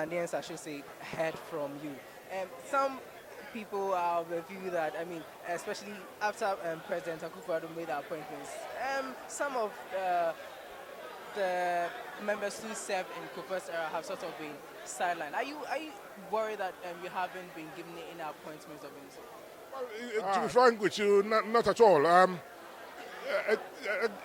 Ghanaians, I should say, heard from you? Some people are of the view that, I mean, especially after President Akufo-Addo made the appointments, some of the members who served in Kufuor's era have sort of been sidelined. Are you worried that you haven't been given any appointments of any sort? To be frank with you, not at all.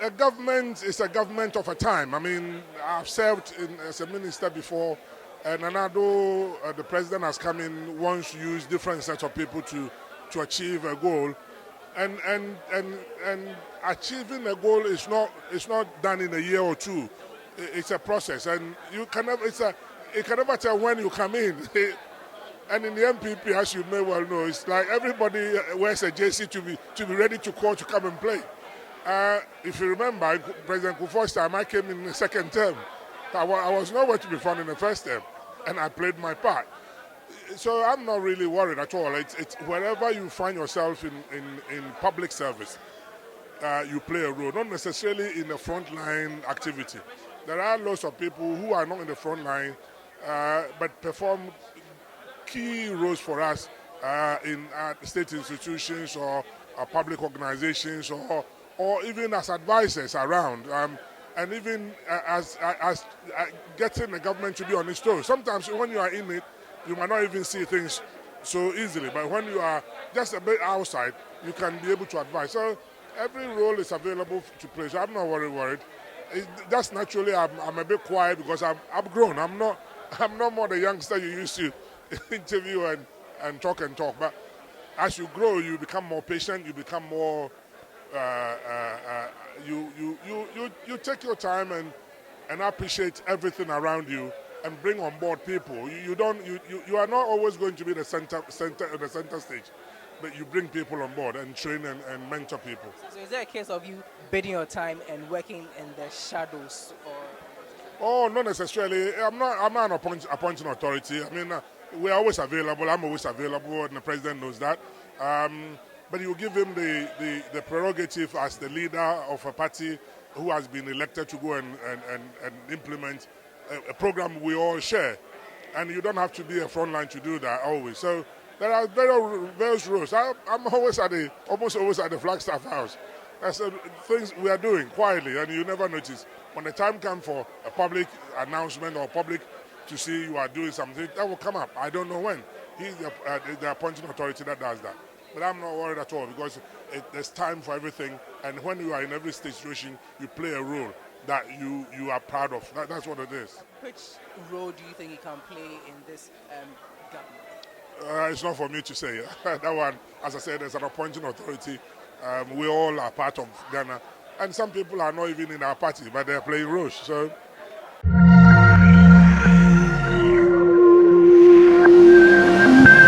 A government is a government of a time. I mean, I've served as a minister before, and although the president has come in, wants to use different sets of people to achieve a goal, and achieving a goal is not done in a year or two. It's a process, and you can never. You can never tell when you come in. And in the MPP, as you may well know, it's like everybody wears a JC to be ready to call to come and play. If you remember, President Kufuor's time, I came in the second term. I was nowhere to be found in the first term, and I played my part. So I'm not really worried at all. It's wherever you find yourself in public service, you play a role, not necessarily in the frontline activity. There are lots of people who are not in the front line, but perform key roles for us in state institutions or public organizations or even as advisors around, and even as getting the government to be on its toes. Sometimes when you are in it, you might not even see things so easily, but when you are just a bit outside, you can be able to advise. So every role is available to play, so I'm not worried. Just naturally, I'm a bit quiet because I've grown. I'm not more the youngster you used to interview and talk. But as you grow, you become more patient. You become more. You take your time and appreciate everything around you and bring on board people. You are not always going to be the center stage, but you bring people on board and train and mentor people. So is there a case of you bidding your time and working in the shadows, or? Oh, not necessarily. I'm not an appointing authority. I mean, we're always available. I'm always available, and the president knows that. But you give him the prerogative as the leader of a party who has been elected to go and implement a program we all share. And you don't have to be a frontline to do that always. So there are various roles. I'm almost always at the Flagstaff House. That's things we are doing quietly, and you never notice. When the time comes for a public announcement or public to see you are doing something, that will come up. I don't know when. He's the appointing authority that does that. But I'm not worried at all because there's time for everything. And when you are in every situation, you play a role that you are proud of. That's what it is. Which role do you think you can play in this government? It's not for me to say. That one, as I said, there's an appointing authority. We all are part of Ghana. And some people are not even in our party, but they're playing roles. So